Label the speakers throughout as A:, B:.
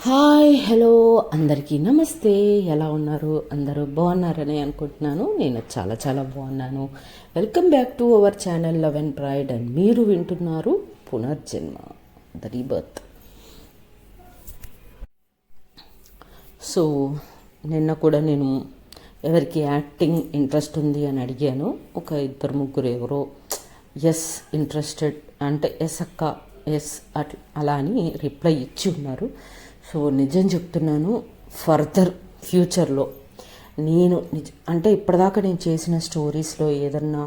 A: Hi hello అందరికీ నమస్తే. ఎలా ఉన్నారు? అందరూ బాగున్నారని అనుకుంటున్నాను. నేను చాలా చాలా బాగున్నాను. Welcome back to our channel love and pride. And మీరు వింటున్నారు పునర్జన్మ, ద రీబర్త్. సో నిన్న కూడా నేను ఎవరికి యాక్టింగ్ ఇంట్రెస్ట్ ఉంది అని అడిగాను. ఒక ఇద్దరు ముగ్గురు ఎవరో ఎస్ ఇంట్రెస్టెడ్ అంటే ఎస్ అక్క ఎస్ అలా అని రిప్లై ఇచ్చి ఉన్నారు. సో నిజం చెప్తున్నాను, ఫర్దర్ ఫ్యూచర్లో నేను అంటే ఇప్పటిదాకా నేను చేసిన స్టోరీస్లో ఏదన్నా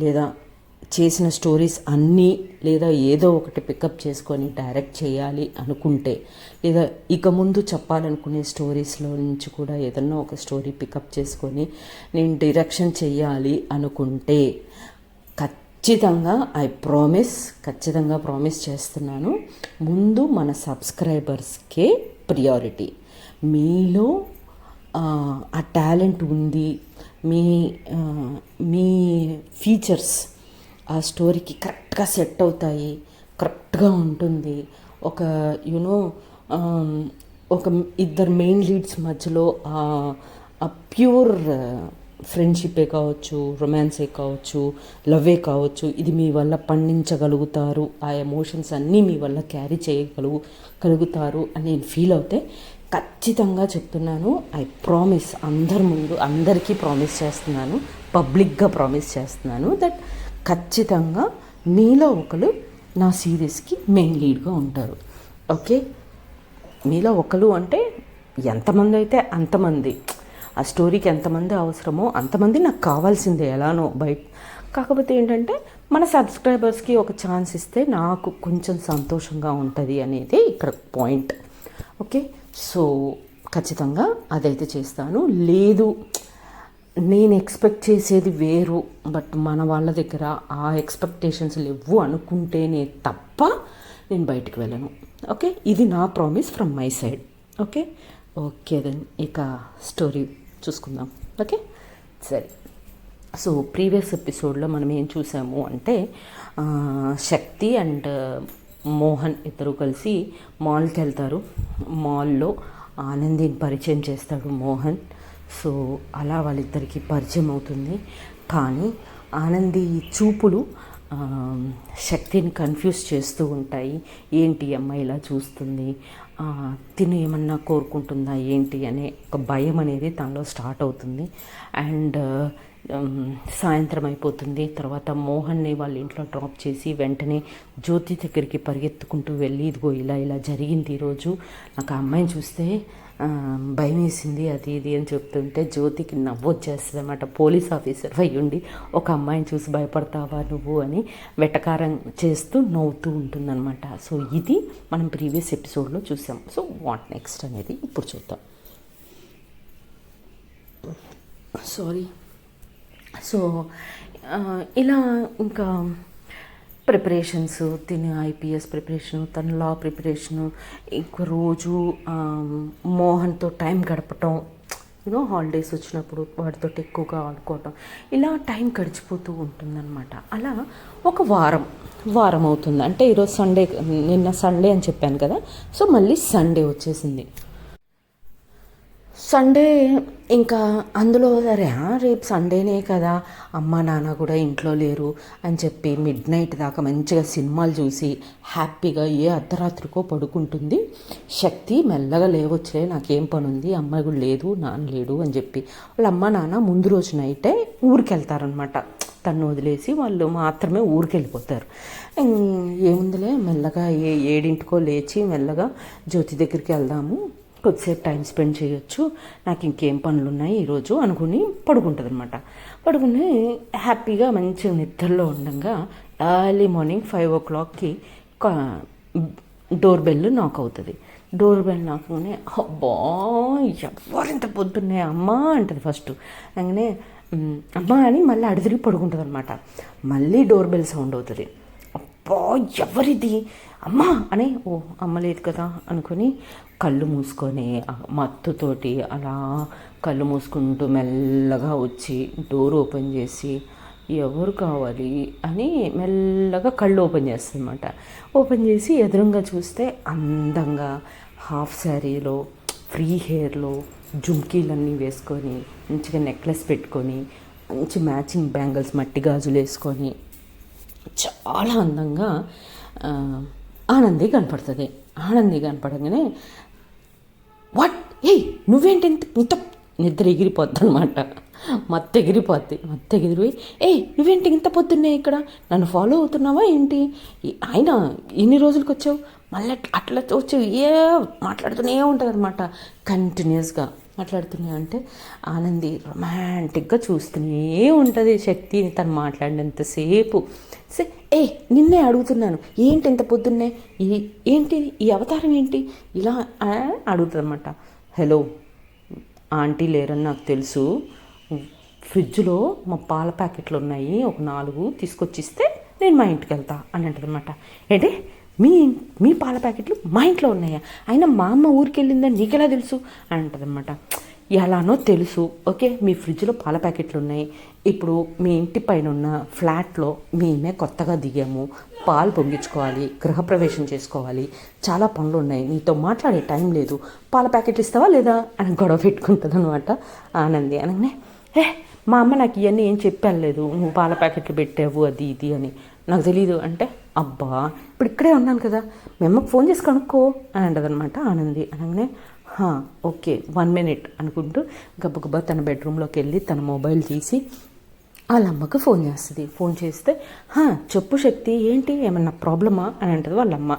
A: లేదా చేసిన స్టోరీస్ అన్నీ లేదా ఏదో ఒకటి పికప్ చేసుకొని డైరెక్ట్ చేయాలి అనుకుంటే, లేదా ఇక ముందు చెప్పాలనుకునే స్టోరీస్లో నుంచి కూడా ఏదన్నా ఒక స్టోరీ పికప్ చేసుకొని నేను డైరెక్షన్ చేయాలి అనుకుంటే ఖచ్చితంగా ప్రామిస్ చేస్తున్నాను. ముందు మన సబ్స్క్రైబర్స్కే ప్రియారిటీ. మీలో ఆ టాలెంట్ ఉంది, మీ మీ ఫీచర్స్ ఆ స్టోరీకి కరెక్ట్గా సెట్ అవుతాయి, కరెక్ట్గా ఉంటుంది. ఒక యూనో ఒక ఇద్దరు మెయిన్ లీడ్స్ మధ్యలో ఆ ప్యూర్ ఫ్రెండ్షిప్పే కావచ్చు, రొమాన్సే కావచ్చు, లవ్వే కావచ్చు, ఇది మీ వల్ల పండించగలుగుతారు, ఆ ఎమోషన్స్ అన్నీ మీ వల్ల క్యారీ చేయగలుగుతారు అని నేను ఫీల్ అవుతే ఖచ్చితంగా చెప్తున్నాను. ఐ ప్రామిస్, అందరి ముందు అందరికీ ప్రామిస్ చేస్తున్నాను, పబ్లిక్గా ప్రామిస్ చేస్తున్నాను దట్ ఖచ్చితంగా మీలో ఒకరు నా సీరీస్కి మెయిన్ లీడ్గా ఉంటారు. ఓకే, మీలో ఒకరు అంటే ఎంతమంది అయితే అంతమంది, ఆ స్టోరీకి ఎంతమంది అవసరమో అంతమంది నాకు కావాల్సిందే ఎలానో బయట. కాకపోతే ఏంటంటే మన సబ్స్క్రైబర్స్కి ఒక ఛాన్స్ ఇస్తే నాకు కొంచెం సంతోషంగా ఉంటుంది అనేది ఇక్కడ పాయింట్. ఓకే, సో ఖచ్చితంగా అదైతే చేస్తాను. లేదు నేను ఎక్స్పెక్ట్ చేసేది వేరు, బట్ మన వాళ్ళ దగ్గర ఆ ఎక్స్పెక్టేషన్స్ లేవు అనుకుంటేనే తప్ప నేను బయటికి వెళ్ళను. ఓకే, ఇది నా promise from my side. Okay okay then ఇక స్టోరీ చూసుకుందాం. ఓకే సరే. సో ప్రీవియస్ ఎపిసోడ్లో మనం ఏం చూసాము అంటే శక్తి అండ్ మోహన్ ఇద్దరు కలిసి మాల్కి వెళ్తారు. మాల్లో ఆనందిని పరిచయం చేస్తాడు మోహన్. సో అలా వాళ్ళిద్దరికీ పరిచయం అవుతుంది. కానీ ఆనంది చూపులు శక్తిని కన్ఫ్యూజ్ చేస్తూ ఉంటాయి. ఏంటి అమ్మాయి ఇలా చూస్తుంది, తిను ఏమన్నా కోరుకుంటుందా ఏంటి అనే ఒక భయం అనేది తనలో స్టార్ట్ అవుతుంది. అండ్ సాయంత్రం అయిపోతుంది. తర్వాత మోహన్ని వాళ్ళ ఇంట్లో డ్రాప్ చేసి వెంటనే జ్యోతి దగ్గరికి పరిగెత్తుకుంటూ వెళ్ళి, ఇదిగో ఇలా ఇలా జరిగింది ఈరోజు, నాకు ఆ అమ్మాయిని చూస్తే భయం వేసింది అది ఇది అని చెప్తుంటే జ్యోతికి నవ్వు వచ్చేస్తుంది అన్నమాట. పోలీస్ ఆఫీసర్ అయ్యుండి ఒక అమ్మాయిని చూసి భయపడతావా నువ్వు అని వెటకారం చేస్తూ నవ్వుతూ ఉంటుందన్నమాట. సో ఇది మనం ప్రీవియస్ ఎపిసోడ్లో చూసాం. సో వాట్ నెక్స్ట్ అనేది ఇప్పుడు చూద్దాం. సారీ. సో ఇలా ఇంకా ప్రిపరేషన్స్, తిని ఐపీఎస్ ప్రిపరేషను, తన లా ప్రిపరేషను, ఇంకో రోజు మోహన్తో టైం గడపటం, హాలిడేస్ వచ్చినప్పుడు వాటితో ఎక్కువగా ఆడుకోవటం, ఇలా టైం గడిచిపోతూ ఉంటుందన్నమాట. అలా ఒక వారం అవుతుంది. అంటే ఈరోజు సండే, నిన్న సండే అని చెప్పాను కదా. సో మళ్ళీ సండే వచ్చేసింది. సండే ఇంకా అందులో సరే రేపు సండేనే కదా, అమ్మ నాన్న కూడా ఇంట్లో లేరు అని చెప్పి మిడ్ నైట్ దాకా మంచిగా సినిమాలు చూసి హ్యాపీగా అర్ధరాత్రికో పడుకుంటుంది శక్తి. మెల్లగా లేవచ్చులే, నాకేం పని ఉంది, అమ్మాయి కూడా లేదు, నాన్న లేడు అని చెప్పి వాళ్ళ అమ్మ నాన్న ముందు రోజు నైటే ఊరికి వెళ్తారనమాట. తను వదిలేసి వాళ్ళు మాత్రమే ఊరికి వెళ్ళిపోతారు. ఏముందిలే, మెల్లగా 7 లేచి మెల్లగా జ్యోతి దగ్గరికి వెళ్దాము, కొద్దిసేపు టైం స్పెండ్ చేయొచ్చు, నాకు ఇంకేం పనులు ఉన్నాయి ఈరోజు అనుకుని పడుకుంటుంది అనమాట. పడుకుని హ్యాపీగా మంచిగా నిద్రలో ఉండగా ఎర్లీ మార్నింగ్ 5 o'clockకి డోర్ బెల్ నాక్ అవుతుంది. డోర్ బెల్ నాకనే అబ్బా ఎవరింత పొద్దున్నే అమ్మా అంటుంది ఫస్ట్. అలాగనే అమ్మా అని మళ్ళీ అడిదిరిగి పడుకుంటుంది అనమాట. మళ్ళీ డోర్ బెల్ సౌండ్ అవుతుంది. అబ్బా ఎవరిది అమ్మా అని, ఓ అమ్మ లేదు కదా అనుకుని కళ్ళు మూసుకొని మత్తుతోటి అలా కళ్ళు మూసుకుంటూ మెల్లగా వచ్చి డోర్ ఓపెన్ చేసి ఎవరు కావాలి అని మెల్లగా కళ్ళు ఓపెన్ చేస్తుందన్నమాట. ఓపెన్ చేసి ఎదురుగా చూస్తే అందంగా హాఫ్ శారీలో ఫ్రీ హెయిర్లో జుమ్కీలన్నీ వేసుకొని మంచిగా నెక్లెస్ పెట్టుకొని మంచి మ్యాచింగ్ బ్యాంగిల్స్ మట్టి గాజులు వేసుకొని చాలా అందంగా ఆనంది కనపడుతుంది. ఆనంది కనపడగానే వాట్ ఏయ్ నువ్వేంటి ఇంత నిద్ర ఎగిరిపోద్ది అనమాట. మత్తు ఎగిరిపోయి నువ్వేంటి ఇంత పొద్దున్నే ఇక్కడ నన్ను ఫాలో అవుతున్నావా ఏంటి, అయినా ఎన్ని రోజులకి వచ్చావు, మళ్ళీ అట్లా వచ్చావు, మాట్లాడుతూనే ఉంటుంది అనమాట. కంటిన్యూస్గా మాట్లాడుతూనే అంటే ఆనంది రొమాంటిక్గా చూస్తూనే ఉంటుంది శక్తిని తను మాట్లాడినంతసేపు. నిన్నే అడుగుతున్నాను ఏంటి ఇంత పొద్దున్నే, ఏంటి ఈ అవతారం ఏంటి ఇలా అడుగుతుంది అనమాట. హలో ఆంటీ లేరని నాకు తెలుసు, ఫ్రిడ్జ్లో మా పాల ప్యాకెట్లు ఉన్నాయి, ఒక 4 తీసుకొచ్చిస్తే నేను మా ఇంటికి వెళ్తా అని అంటుంది అనమాట. ఏంటి మీ పాల ప్యాకెట్లు మా ఇంట్లో ఉన్నాయా, అయినా మా అమ్మ ఊరికి వెళ్ళిందని నీకెలా తెలుసు అని అంటుంది అనమాట. ఎలానో తెలుసు, ఓకే మీ ఫ్రిడ్జ్లో పాల ప్యాకెట్లు ఉన్నాయి, ఇప్పుడు మీ ఇంటి పైన ఉన్న ఫ్లాట్లో మేమే కొత్తగా దిగాము, పాలు పొంగించుకోవాలి, గృహప్రవేశం చేసుకోవాలి, చాలా పనులు ఉన్నాయి, నీతో మాట్లాడే టైం లేదు, పాల ప్యాకెట్లు ఇస్తావా లేదా అని గొడవ పెట్టుకుంటుంది అనమాట ఆనంది. అనగానే మా అమ్మ నాకు ఇవన్నీ ఏం చెప్పలేదు, నువ్వు పాల ప్యాకెట్లు పెట్టావు అది ఇది అని నాకు తెలీదు అంటే, అబ్బా ఇప్పుడు ఇక్కడే ఉన్నాను కదా మీ అమ్మకు ఫోన్ చేసి కనుక్కో అని అంటది అనమాట ఆనంది. అనగానే ఓకే 1 minute అనుకుంటూ గబ్బగబ్బా తన బెడ్రూమ్లోకి వెళ్ళి తన మొబైల్ తీసి వాళ్ళ అమ్మకు ఫోన్ చేస్తుంది. ఫోన్ చేస్తే చెప్పు శక్తి ఏంటి ఏమన్నా ప్రాబ్లమా అని అంటది వాళ్ళమ్మ.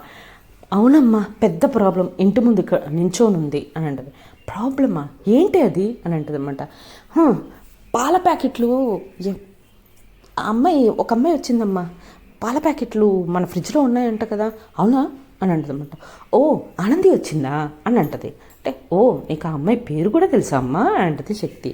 A: అవునమ్మా పెద్ద ప్రాబ్లం, ఇంటి ముందు నించోనుంది అని అంటది. ప్రాబ్లమా ఏంటి అది అని అంటది అనమాట. పాల ప్యాకెట్లు ఒక అమ్మాయి వచ్చిందమ్మా, పాల ప్యాకెట్లు మన ఫ్రిడ్జ్లో ఉన్నాయంట కదా, అవునా అని అంటది అనమాట. ఓ ఆనంది వచ్చిందా అని అంటది. అంటే నీకు ఆ అమ్మాయి పేరు కూడా తెలుసా అమ్మా అని అంటది శక్తి.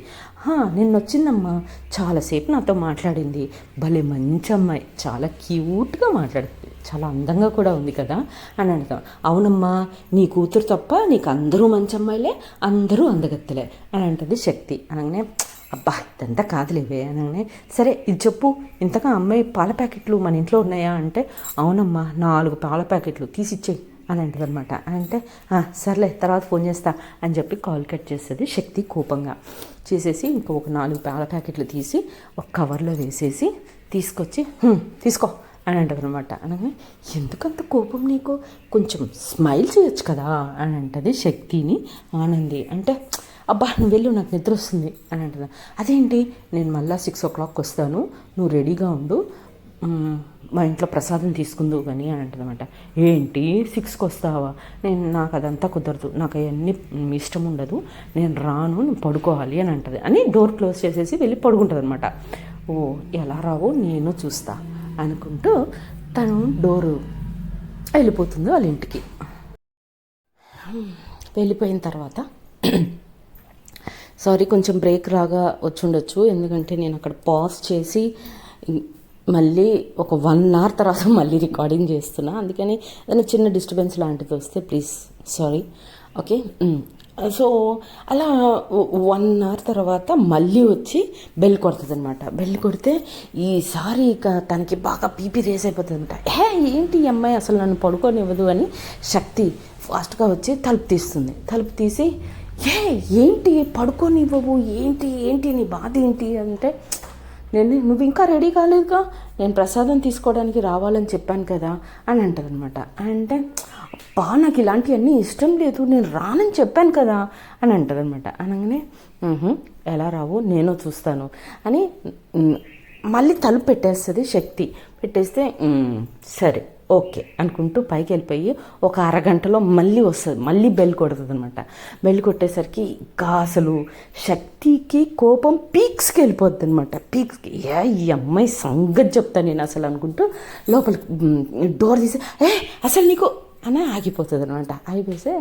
A: నిన్న వచ్చిందమ్మా, చాలాసేపు నాతో మాట్లాడింది, భలే మంచి అమ్మాయి, చాలా క్యూట్గా మాట్లాడుతుంది, చాలా అందంగా కూడా ఉంది కదా అని అంటాం. అవునమ్మా నీ కూతురు తప్ప నీకు అందరూ మంచి అమ్మాయిలే, అందరూ అందగత్తెలే అని అంటది శక్తి. అనగానే అబ్బా ఇదంతా కాదులేవే అనగానే, సరే ఇది చెప్పు ఇంతగా అమ్మాయి పాల ప్యాకెట్లు మన ఇంట్లో ఉన్నాయా అంటే, అవునమ్మా 4 పాల ప్యాకెట్లు తీసిచ్చేయి అని అంటది అనమాట. అంటే సర్లే తర్వాత ఫోన్ చేస్తా అని చెప్పి కాల్ కట్ చేస్తుంది శక్తి కోపంగా. చేసేసి ఒక 4 పాల ప్యాకెట్లు తీసి ఒక కవర్లో వేసేసి తీసుకొచ్చి తీసుకో అని అంటది అనమాట. అనగానే ఎందుకంత కోపం నీకు, కొంచెం స్మైల్ చేయొచ్చు కదా అని అంటది శక్తిని ఆనంది. అంటే అబ్బా నువ్వు వెళ్ళు నాకు నిద్ర వస్తుంది అని అంటున్నా. అదేంటి నేను మళ్ళీ 6 o'clock వస్తాను, నువ్వు రెడీగా ఉండు, మా ఇంట్లో ప్రసాదం తీసుకుందువు కానీ అని అంటుందన్నమాట. ఏంటి 6కి వస్తావా, నాకు అదంతా కుదరదు, నాకు అవన్నీ ఇష్టం ఉండదు, నేను రాను, నేను పడుకోవాలి అని అంటది అని డోర్ క్లోజ్ చేసేసి వెళ్ళి పడుకుంటుంది అనమాట. ఎలా రావో నేను చూస్తా అనుకుంటూ తను డోరు వెళ్ళిపోతుంది వాళ్ళ ఇంటికి. వెళ్ళిపోయిన తర్వాత సారీ కొంచెం బ్రేక్ రాగా వచ్చుండొచ్చు, ఎందుకంటే నేను అక్కడ పాజ్ చేసి మళ్ళీ ఒక 1 hour తర్వాత మళ్ళీ రికార్డింగ్ చేస్తున్నా, అందుకని ఏదైనా చిన్న డిస్టర్బెన్స్ లాంటిది వస్తే ప్లీజ్ సారీ. ఓకే సో అలా 1 hour తర్వాత మళ్ళీ వచ్చి బెల్ కొడుతుంది అనమాట. బెల్ కొడితే ఈసారి ఇక తనకి బాగా పీపీ రేస్ అయిపోతుంది అనమాట. ఏంటి ఈ అమ్మాయి అసలు నన్ను పడుకోనివ్వదు అని శక్తి ఫాస్ట్గా వచ్చి తలుపు తీస్తుంది. తలుపు తీసి ఏంటి పడుకోనివ్వవు, ఏంటి నీ బాధ ఏంటి అంటే, నువ్వు ఇంకా రెడీ కాలేదుగా, నేను ప్రసాదం తీసుకోవడానికి రావాలని చెప్పాను కదా అని అంటది అనమాట. అంటే నాకు ఇలాంటివన్నీ ఇష్టం లేదు, నేను రానని చెప్పాను కదా అని అంటది అనమాట. అనగానే ఎలా రావు నేను చూస్తాను అని మళ్ళీ తలుపు పెట్టేస్తుంది శక్తి. పెట్టేస్తే సరే ఓకే అనుకుంటూ పైకి వెళ్ళిపోయి ఒక అరగంటలో మళ్ళీ వస్తుంది, మళ్ళీ బెల్ కొడుతుంది అనమాట. బెల్ కొట్టేసరికి ఇంకా అసలు శక్తికి కోపం పీక్స్కి వెళ్ళిపోద్ది అనమాట. పీక్స్కి ఈ అమ్మాయి సంగతి చెప్తాను నేను అసలు అనుకుంటూ లోపల డోర్ తీసి అసలు నీకు అని ఆగిపోతుంది అనమాట. ఆగిపోతే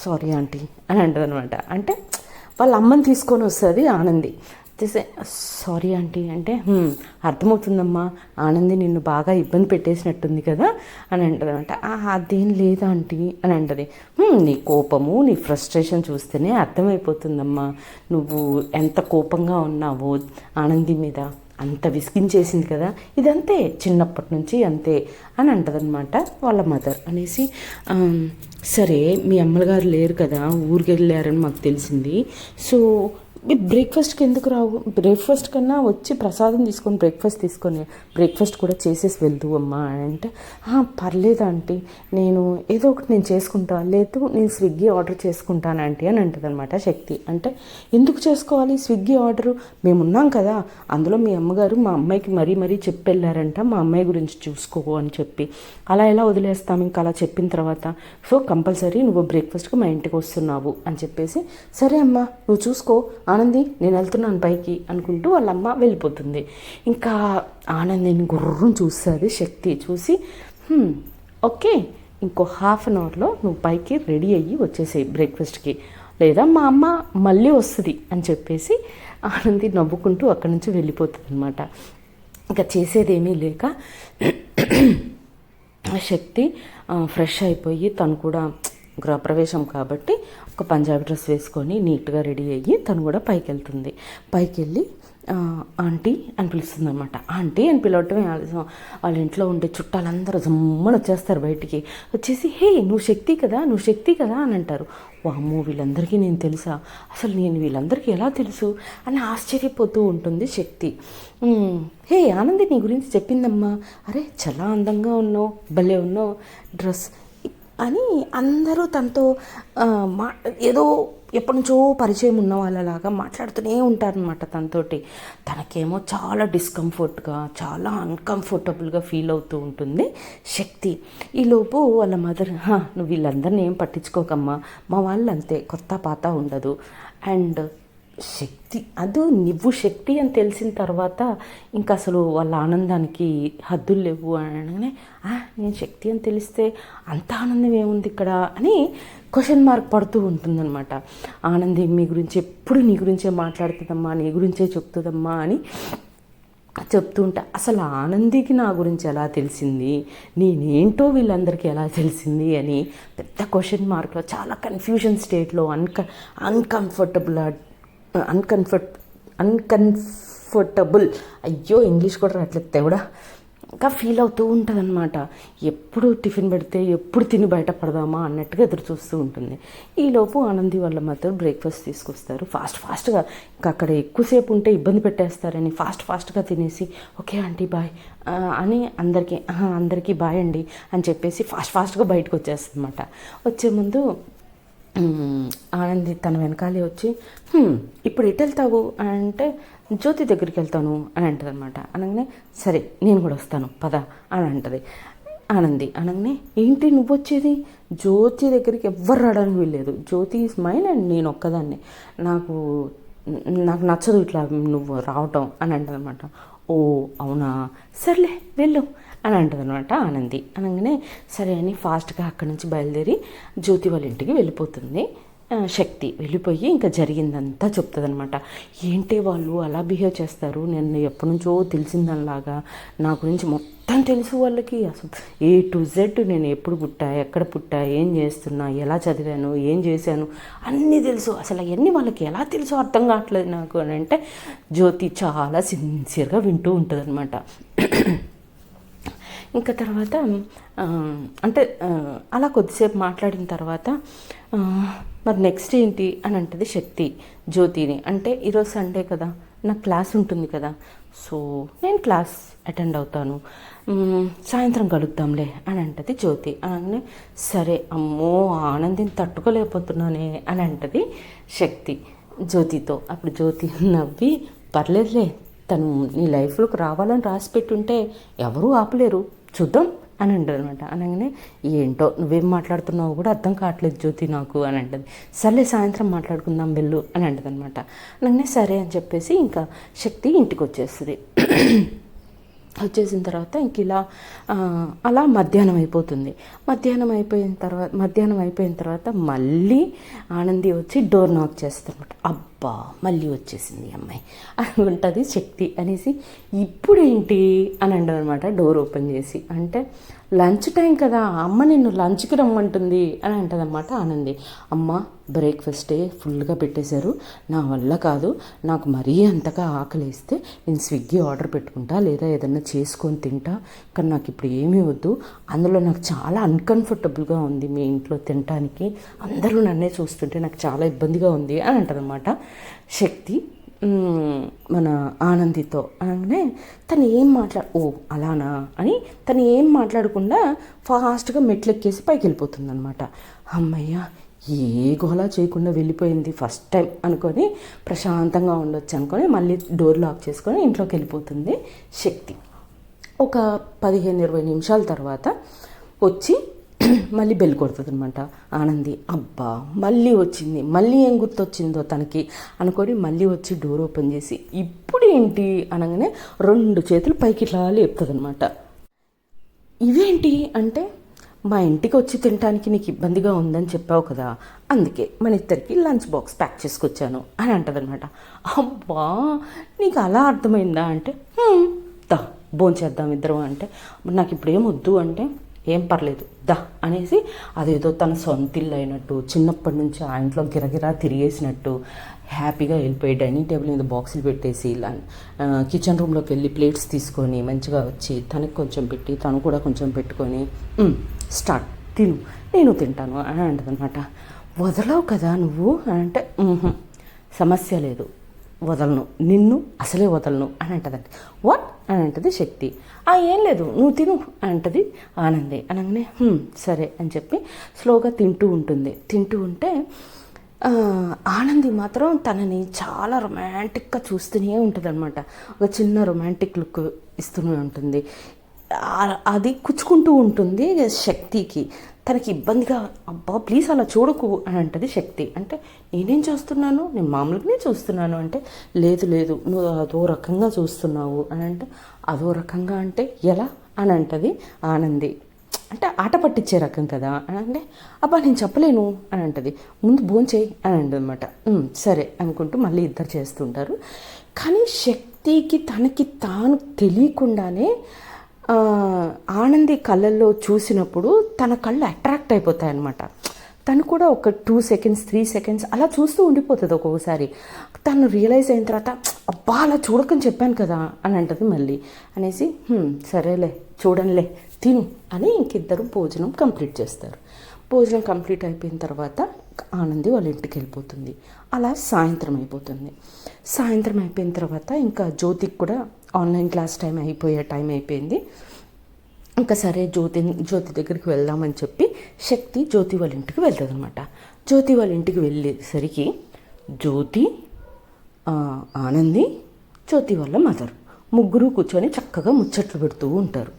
A: సారీ ఆంటీ అని అంటది అనమాట. అంటే వాళ్ళ అమ్మని తీసుకొని వస్తుంది ఆనంది. చేసే సారీ ఆంటీ అంటే అర్థమవుతుందమ్మా, ఆనంది నిన్ను బాగా ఇబ్బంది పెట్టేసినట్టుంది కదా అని అంటది అనమాట. అదేం లేదా ఆంటీ అని అంటది. నీ కోపము నీ ఫ్రస్ట్రేషన్ చూస్తేనే అర్థమైపోతుందమ్మా నువ్వు ఎంత కోపంగా ఉన్నావో ఆనంది మీద, అంత విసిగించేసింది కదా, ఇదంతే చిన్నప్పటి నుంచి అంతే అని అంటదనమాట వాళ్ళ మదర్. అనేసి సరే మీ అమ్మగారు లేరు కదా, ఊరికి వెళ్ళారని మాకు తెలిసింది, సో బ్రేక్ఫాస్ట్కి ఎందుకు రావు, బ్రేక్ఫాస్ట్ కన్నా వచ్చి ప్రసాదం తీసుకొని బ్రేక్ఫాస్ట్ కూడా చేసేసి వెళ్తూ అమ్మా అని అంటే, పర్లేదు ఆంటీ, ఏదో ఒకటి నేను చేసుకుంటా, లేదు నేను స్విగ్గీ ఆర్డర్ చేసుకుంటాను ఆంటీ అని అంటుంది అనమాట శక్తి. అంటే ఎందుకు చేసుకోవాలి స్విగ్గీ ఆర్డరు, మేమున్నాం కదా, అందులో మీ అమ్మగారు మా అమ్మాయికి మరీ చెప్పి వెళ్ళారంట, మా అమ్మాయి గురించి చూసుకో అని చెప్పి, అలా ఎలా వదిలేస్తాం ఇంకా అలా చెప్పిన తర్వాత, సో కంపల్సరీ నువ్వు బ్రేక్ఫాస్ట్కి మా ఇంటికి వస్తున్నావు అని చెప్పేసి, సరే అమ్మా నువ్వు చూసుకో ఆనంది నేను వెళ్తున్నాను పైకి అనుకుంటూ వాళ్ళ అమ్మ వెళ్ళిపోతుంది. ఇంకా ఆనందిని గుర్రం చూస్తుంది శక్తి. చూసి ఓకే ఇంకో హాఫ్ అన్ అవర్లో నువ్వు పైకి రెడీ అయ్యి వచ్చేసేయి బ్రేక్ఫాస్ట్కి, లేదా మా అమ్మ మళ్ళీ వస్తుంది అని చెప్పేసి ఆనంది నవ్వుకుంటూ అక్కడి నుంచి వెళ్ళిపోతుంది అనమాట. ఇంకా చేసేదేమీ లేక శక్తి ఫ్రెష్ అయిపోయి తను కూడా గృహప్రవేశం కాబట్టి ఒక పంజాబీ డ్రెస్ వేసుకొని నీట్గా రెడీ అయ్యి తను కూడా పైకి వెళ్తుంది. పైకి వెళ్ళి ఆంటీ అని పిలుస్తుంది అనమాట. ఆంటీ అని పిలవటమే ఆలస్యం. వాళ్ళ ఇంట్లో ఉండే చుట్టాలందరూ జమ్మని వచ్చేస్తారు బయటికి. వచ్చేసి హే నువ్వు శక్తి కదా అని అంటారు. వామ్మో వీళ్ళందరికీ నేను తెలుసా, అసలు నేను వీళ్ళందరికీ ఎలా తెలుసు అని ఆశ్చర్యపోతూ ఉంటుంది శక్తి. హే ఆనంది నీ గురించి చెప్పిందమ్మా, అరే చాలా అందంగా ఉన్నావు, భలే ఉన్నావు డ్రెస్ అని అందరూ తనతో ఏదో ఎప్పటి నుంచో పరిచయం ఉన్న వాళ్ళలాగా మాట్లాడుతూనే ఉంటారనమాట తనతోటి. తనకేమో చాలా డిస్కంఫర్ట్గా, చాలా అన్కంఫర్టబుల్గా ఫీల్ అవుతూ ఉంటుంది శక్తి. ఈలోపు వాళ్ళ మదర్, నువ్వు వీళ్ళందరినీ ఏం పట్టించుకోకమ్మా, మా వాళ్ళు అంతే, కొత్త పాత ఉండదు. అండ్ శక్తి నువ్వు శక్తి అని తెలిసిన తర్వాత ఇంకా అసలు వాళ్ళ ఆనందానికి హద్దులు లేవు. అనగానే నేను శక్తి అని తెలిస్తే అంత ఆనందం ఏముంది ఇక్కడ అని క్వశ్చన్ మార్క్ పడుతూ ఉంటుందన్నమాట. ఆనంది మీ గురించి ఎప్పుడు నీ గురించే మాట్లాడుతుందమ్మా, నీ గురించే చెప్తుందమ్మా అని చెప్తూ ఉంటా. అసలు ఆనందికి నా గురించి ఎలా తెలిసింది, నేనేంటో వీళ్ళందరికీ ఎలా తెలిసింది అని పెద్ద క్వశ్చన్ మార్క్లో, చాలా కన్ఫ్యూజన్ స్టేట్లో, అన్కంఫర్టబుల్ అయ్యో ఇంగ్లీష్ కూడా రావట్లేదు తెవడా ఇంకా ఫీల్ అవుతూ ఉంటుంది అనమాట. ఎప్పుడు టిఫిన్ పెడితే ఎప్పుడు తిని బయటపడదామా అన్నట్టుగా ఎదురు చూస్తూ ఉంటుంది. ఈలోపు ఆనంది వాళ్ళ మదర్ బ్రేక్ఫాస్ట్ తీసుకొస్తారు. ఫాస్ట్గా ఇంకా అక్కడ ఎక్కువసేపు ఉంటే ఇబ్బంది పెట్టేస్తారని ఫాస్ట్గా తినేసి ఓకే ఆంటీ బాయ్ అని అందరికీ బాయ్ అండి అని చెప్పేసి ఫాస్ట్గా బయటకు వచ్చేస్తుంది అనమాట. వచ్చే ముందు ఆనంది తన వెనకాలే వచ్చి ఇప్పుడు ఎటు వెళ్తావు అని అంటే, జ్యోతి దగ్గరికి వెళ్తాను అని అంటది అనమాట. అనగానే సరే నేను కూడా వస్తాను పద అని అంటది ఆనంది. అనగానే ఏంటి నువ్వు వచ్చేది, జ్యోతి దగ్గరికి ఎవ్వరు రావడానికి వీల్లేదు, జ్యోతి ఈజ్ మైన్ అండ్ నేను ఒక్కదాన్ని, నాకు నచ్చదు ఇట్లా నువ్వు రావటం అని అంటది అనమాట. ఓ అవునా సర్లే వెళ్ళు అని అంటది అనమాట ఆనంది. అనగానే సరే అని ఫాస్ట్గా అక్కడి నుంచి బయలుదేరి జ్యోతి వాళ్ళ ఇంటికి వెళ్ళిపోతుంది శక్తి. వెళ్ళిపోయి ఇంకా జరిగిందంతా చెప్తుంది అనమాట. ఏంటి వాళ్ళు అలా బిహేవ్ చేస్తారు, నేను ఎప్పటి నుంచో తెలిసిందనిలాగా నా గురించి మొత్తం తెలుసు వాళ్ళకి, అసలు A to Z నేను ఎప్పుడు పుట్టా, ఎక్కడ పుట్టా, ఏం చేస్తున్నా, ఎలా చదివాను, ఏం చేశాను అన్నీ తెలుసు, అసలు అవన్నీ వాళ్ళకి ఎలా తెలుసో అర్థం కావట్లేదు నాకు అని అంటే జ్యోతి చాలా సిన్సియర్గా వింటూ ఉంటుంది అనమాట. ఇంకా తర్వాత అంటే అలా కొద్దిసేపు మాట్లాడిన తర్వాత మరి నెక్స్ట్ ఏంటి అని అంటది శక్తి జ్యోతిని. అంటే ఈరోజు సండే కదా, నాకు క్లాస్ ఉంటుంది కదా, సో నేను క్లాస్ అటెండ్ అవుతాను, సాయంత్రం కలుద్దాంలే అని అంటది జ్యోతి. అనగానే సరే అమ్మో ఆనందిని తట్టుకోలేకపోతున్నానే అని అంటది శక్తి జ్యోతితో. అప్పుడు జ్యోతి నవ్వి పర్లేదులే, తను నీ లైఫ్లోకి రావాలని రాసి పెట్టుంటే ఎవరూ ఆపలేరు, చూద్దాం అని అంటది అనమాట. అనగానే ఏంటో నువ్వేం మాట్లాడుతున్నావు కూడా అర్థం కావట్లేదు జ్యోతి నాకు అని అంటది. సర్లే సాయంత్రం మాట్లాడుకుందాం వెళ్ళు అని అంటది అనమాట. అనగానే సరే అని చెప్పేసి ఇంకా శక్తి ఇంటికి వచ్చేస్తుంది. వచ్చేసిన తర్వాత ఇంక ఇలా అలా మధ్యాహ్నం అయిపోతుంది. మధ్యాహ్నం అయిపోయిన తర్వాత మళ్ళీ ఆనంది వచ్చి డోర్ నాక్ చేస్తారనమాట. అబ్బా మళ్ళీ వచ్చేసింది అమ్మాయి అని ఉంటుంది శక్తి అనేసి, ఇప్పుడేంటి అని అంటారనమాట డోర్ ఓపెన్ చేసి. అంటే లంచ్ టైం కదా, అమ్మ నిన్ను లంచ్కి రమ్మంటుంది అని అంటదన్నమాట ఆనంది. అమ్మ బ్రేక్ఫాస్టే ఫుల్గా పెట్టేశారు, నా వల్ల కాదు, నాకు మరీ అంతగా ఆకలిస్తే నేను స్విగ్గీ ఆర్డర్ పెట్టుకుంటా లేదా ఏదన్నా చేసుకొని తింటా, కానీ నాకు ఇప్పుడు ఏమీ వద్దు, అందులో నాకు చాలా అన్కంఫర్టబుల్గా ఉంది మీ ఇంట్లో తినటానికి, అందరూ నన్నే చూస్తుంటే నాకు చాలా ఇబ్బందిగా ఉంది అని అంటదన్నమాట శక్తి మన ఆనందితో. అనగానే తను ఏం ఓ అలానా అని తను ఏం మాట్లాడకుండా ఫాస్ట్గా మెట్లు ఎక్కేసి పైకి వెళ్ళిపోతుంది అనమాట. అమ్మయ్య ఏ గోలా చేయకుండా వెళ్ళిపోయింది ఫస్ట్ టైం అనుకొని ప్రశాంతంగా ఉండొచ్చు అనుకొని మళ్ళీ డోర్ లాక్ చేసుకొని ఇంట్లోకి వెళ్ళిపోతుంది శక్తి. ఒక 15-20 నిమిషాల తర్వాత వచ్చి మళ్ళీ బెల్ కొడుతుంది అనమాట ఆనంది. అబ్బా మళ్ళీ వచ్చింది, మళ్ళీ ఏం గుర్తొచ్చిందో తనకి అనుకొని మళ్ళీ వచ్చి డోర్ ఓపెన్ చేసి ఇప్పుడు ఏంటి అనగానే 2 చేతులు పైకి ఇట్లా లేపుతుంది అనమాట. ఇవేంటి అంటే, మా ఇంటికి వచ్చి తినడానికి నీకు ఇబ్బందిగా ఉందని చెప్పావు కదా, అందుకే మన ఇద్దరికి లంచ్ బాక్స్ ప్యాక్ చేసుకొచ్చాను అని అంటదనమాట. అబ్బా నీకు అలా అర్థమైందా అంటే, దా భోంచేద్దాం ఇద్దరం అంటే, నాకు ఇప్పుడు ఏం వద్దు అంటే, ఏం పర్లేదు దా అనేసి అదేదో తన సొంత ఇల్లు అయినట్టు చిన్నప్పటి నుంచి ఆ ఇంట్లో గిరగిరా తిరిగేసినట్టు హ్యాపీగా వెళ్ళిపోయి డైనింగ్ టేబుల్ మీద బాక్సులు పెట్టేసి ఇలా కిచెన్ రూమ్లోకి వెళ్ళి ప్లేట్స్ తీసుకొని మంచిగా వచ్చి తనకు కొంచెం పెట్టి తను కూడా కొంచెం పెట్టుకొని స్టార్ట్ తిను నేను తింటాను అని అంటదనమాట. వదలవు కదా నువ్వు అని అంటే, సమస్య లేదు వదలను, నిన్ను అసలే వదలను అని అంటదండి. వాట్ అని అంటది శక్తి. ఏం లేదు నువ్వు తిను అని అంటది ఆనంది. అనగానే సరే అని చెప్పి స్లోగా తింటూ ఉంటే ఆనంది మాత్రం తనని చాలా రొమాంటిక్గా చూస్తూనే ఉంటుంది అనమాట. ఒక చిన్న రొమాంటిక్ లుక్ ఇస్తూనే ఉంటుంది. అది కుచ్చుకుంటూ ఉంటుంది శక్తికి. తనకి ఇబ్బందిగా, అబ్బా ప్లీజ్ అలా చూడకు అని అంటది శక్తి. అంటే నేనేం చూస్తున్నాను, నేను మామూలుగానే చూస్తున్నాను అంటే, లేదు నువ్వు అదో రకంగా చూస్తున్నావు అని అంటే, అదో రకంగా అంటే ఎలా అని అంటది ఆనంది. అంటే ఆట పట్టించే రకం కదా అని అంటే, అబ్బా నేను చెప్పలేను అని అంటది. ముందు భోంచేయి అని అంటదన్నమాట. సరే అనుకుంటూ మళ్ళీ ఇద్దరు చేస్తుంటారు. కానీ శక్తికి తనకి తాను తెలియకుండానే ఆనంది కళ్ళల్లో చూసినప్పుడు తన కళ్ళు అట్రాక్ట్ అయిపోతాయి అన్నమాట. తను కూడా ఒక 2 సెకండ్స్ 3 సెకండ్స్ అలా చూస్తూ ఉండిపోతుంది. ఒక్కొక్కసారి తను రియలైజ్ అయిన తర్వాత, అబ్బా అలా చూడకని చెప్పాను కదా అని అంటది మళ్ళీ. అనేసి సరేలే చూడండిలే తిను అని ఇంకిద్దరు భోజనం కంప్లీట్ చేస్తారు. భోజనం కంప్లీట్ అయిపోయిన తర్వాత ఆనంది వాళ్ళ ఇంటికి వెళ్ళిపోతుంది. అలా సాయంత్రం అయిపోతుంది. సాయంత్రం అయిపోయిన తర్వాత ఇంకా జ్యోతికి కూడా ఆన్లైన్ క్లాస్ టైం అయిపోయింది. ఇంకా సరే జ్యోతి దగ్గరికి వెళ్దామని చెప్పి శక్తి జ్యోతి వాళ్ళ ఇంటికి వెళ్తుంది అనమాట. జ్యోతి వాళ్ళ ఇంటికి వెళ్ళేసరికి జ్యోతి, ఆనంది, జ్యోతి వాళ్ళ మదర్ ముగ్గురు కూర్చొని చక్కగా ముచ్చట్లు పెడుతూ ఉంటారు.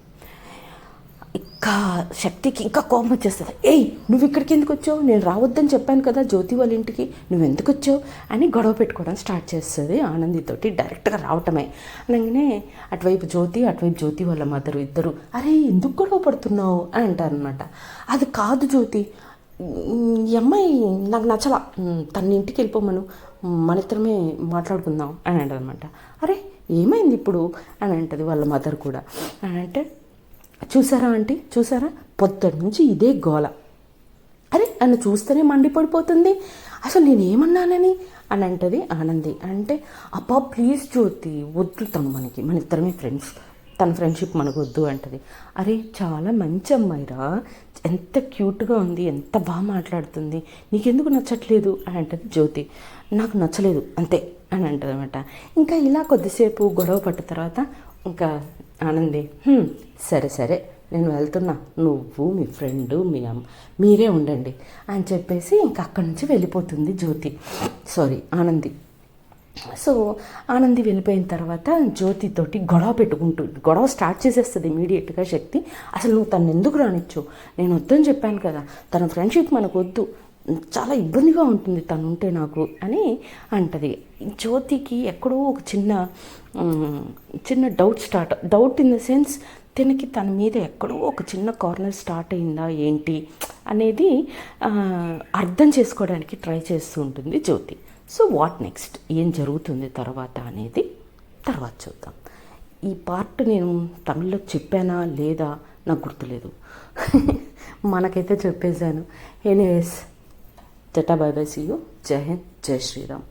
A: ఇంకా శక్తికి ఇంకా కోపం వచ్చేస్తుంది. ఏయ్ నువ్వు ఇక్కడికి ఎందుకు వచ్చావు, నేను రావద్దని చెప్పాను కదా జ్యోతి వాళ్ళ ఇంటికి, నువ్వు ఎందుకు వచ్చావు అని గొడవ పెట్టుకోవడం స్టార్ట్ చేస్తుంది ఆనందితోటి. డైరెక్ట్గా రావటమే అనగానే అటువైపు జ్యోతి వాళ్ళ మదరు ఇద్దరు, అరే ఎందుకు గొడవ పడుతున్నావు అని అంటారనమాట. అది కాదు జ్యోతి, ఈ అమ్మాయి నాకు నచ్చలా, తన ఇంటికి వెళ్ళిపోమను, మన ఇద్దరమే మాట్లాడుకుందాం అని అంటారనమాట. అరే ఏమైంది ఇప్పుడు అని అంటది వాళ్ళ మదర్ కూడా. అని అంటే, చూసారా ఆంటీ చూసారా పొద్దుటి నుంచి ఇదే గోల, అరే నన్ను చూస్తేనే మండిపడిపోతుంది, అసలు నేనేమన్నానని అని అంటది ఆనంది. అంటే అబ్బా ప్లీజ్ జ్యోతి వద్దు, మన ఇద్దరమే ఫ్రెండ్స్, తన ఫ్రెండ్షిప్ మనకు వద్దు అంటది. అరే చాలా మంచి అమ్మాయిరా, ఎంత క్యూట్గా ఉంది, ఎంత బాగా మాట్లాడుతుంది, నీకెందుకు నచ్చట్లేదు అని అంటది జ్యోతి. నాకు నచ్చలేదు అంతే అని అంటది అనమాట. ఇంకా ఇలా కొద్దిసేపు గొడవ పట్టిన తర్వాత ఇంకా ఆనంది, సరే నేను వెళ్తున్నా, నువ్వు మీ ఫ్రెండు మీ అమ్మ మీరే ఉండండి అని చెప్పేసి ఇంకా అక్కడి నుంచి వెళ్ళిపోతుంది ఆనంది. సో ఆనంది వెళ్ళిపోయిన తర్వాత జ్యోతితోటి గొడవ స్టార్ట్ చేసేస్తుంది ఇమీడియట్గా శక్తి. అసలు నువ్వు తను ఎందుకు రానిచ్చు, నేను వద్దని చెప్పాను కదా, తన ఫ్రెండ్షిప్ మనకు వద్దు, చాలా ఇబ్బందిగా ఉంటుంది తను ఉంటే నాకు అని అంటది. జ్యోతికి ఎక్కడో ఒక చిన్న డౌట్ ఇన్ ద సెన్స్, తన మీద ఎక్కడో ఒక చిన్న కార్నర్ స్టార్ట్ అయిందా ఏంటి అనేది అర్థం చేసుకోవడానికి ట్రై చేస్తూ ఉంటుంది జ్యోతి. సో వాట్ నెక్స్ట్, ఏం జరుగుతుంది తర్వాత అనేది తర్వాత చూద్దాం. ఈ పార్ట్ నేను తమిళ్లో చెప్పానా లేదా నాకు గుర్తులేదు. మనకైతే చెప్పేశాను. Anyways, tata bye bye, see you. Jai Hind, జై శ్రీరామ్.